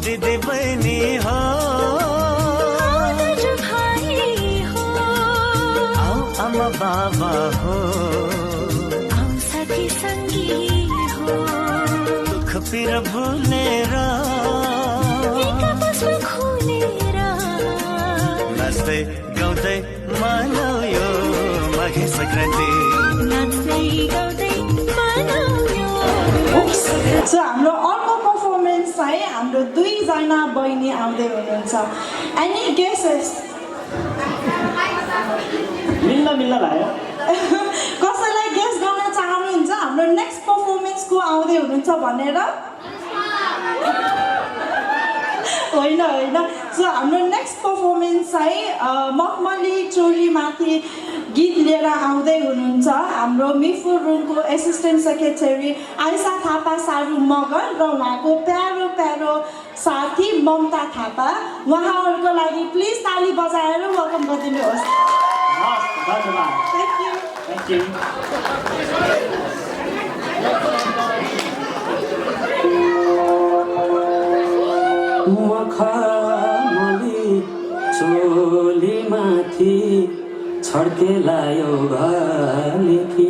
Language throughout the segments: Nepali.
दिदी बहिनी हो भाइ हो आऊ आमा बाबा हो आऊ साथी सङ्गी हो दुःख पिर भुलेर एकापसमा खुलेर नाच्दै गाउँदै मनाऊ यो माघे सङ्क्रान्ति नाच्दै गाउँदै मनाऊ यो सो हाम्रो अर्को पर्फर्मेन्स है हाम्रो दुईजना बहिनी आउँदै हुनुहुन्छ एनी गेसेस मिल्न लाग्यो कसैलाई गेस गर्न चाहनुहुन्छ हाम्रो नेक्स्ट पर्फर्मेन्स को आउँदै हुनुहुन्छ भनेर होइन सो हाम्रो नेक्स्ट पर्फर्मेन्स है मखमली चोरीमाथि गीत लिएर आउँदै हुनुहुन्छ हाम्रो मिफुर रुमको एसिस्टेन्ट सेक्रेटरी आइसा थापा सारू मगर र उहाँको प्यारो प्यारो साथी ममता थापा उहाँहरूको लागि प्लिज ताली बजाएर वेलकम गरिदिनुहोस् धन्यवाद थ्याङ्क यू मखमली चोलीमाथि छड्केलायो घालेकी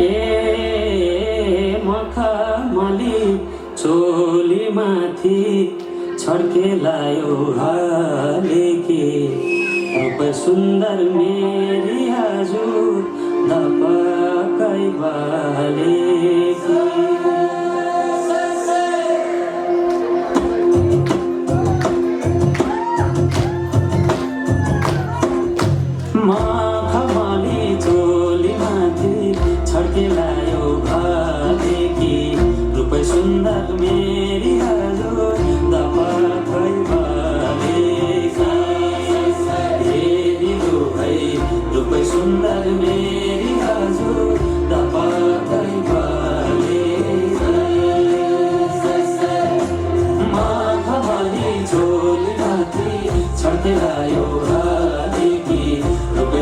ए मखमली चोलीमाथि छड्केलायो घालेकी रूप सुन्दर मेरी हजुर धपकै बालेकी मखमली चोलीमाथि छड्केलायो घालेकी रूप सुन्दर मेरी हजुर दपकै बालेकी हेरिलो है रूप सुन्दर मेरी हजुर दपकै बालेकी मखमली चोलीमाथि छड्केलायो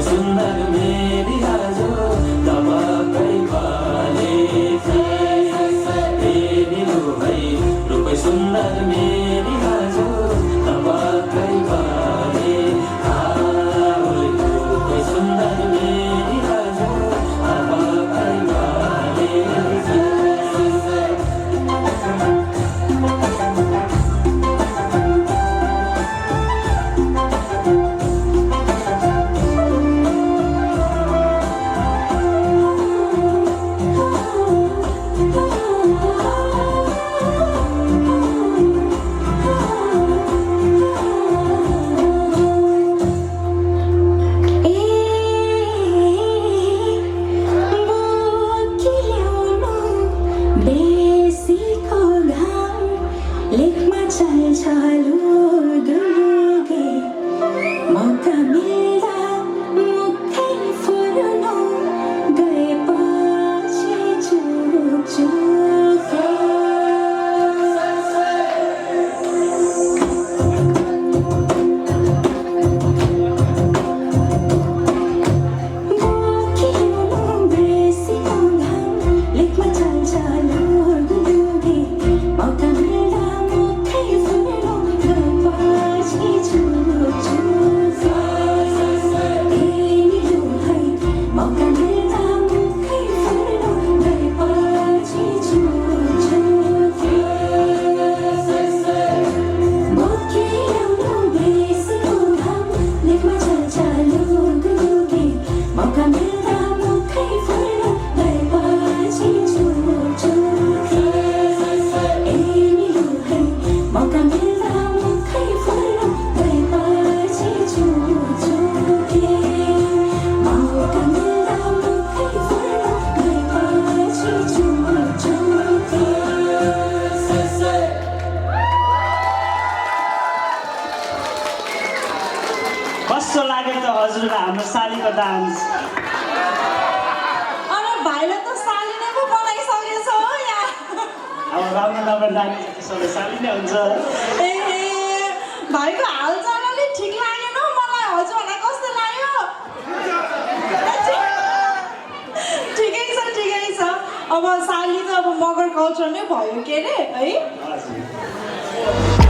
सुन्दर मेरी हजुर दपकै बालेकी हेरिलो है रूप सुन्दर मेरी हजुर दपकै रूप सुन्दर मेरी हजुर दपकै हाम्रो सालीको डान्स अरे भाइले त साली नै पो बनाइसकेछ हो यहाँ अब राम्रो डान्स त्यसले साली नै हुन्छ ए भाइको हालचालले ठिक लागेन मलाई हजुरलाई कस्तो लाग्यो ठिकै छ अब साली त अब मगर कल्चर नै भयो के अरे है हजुर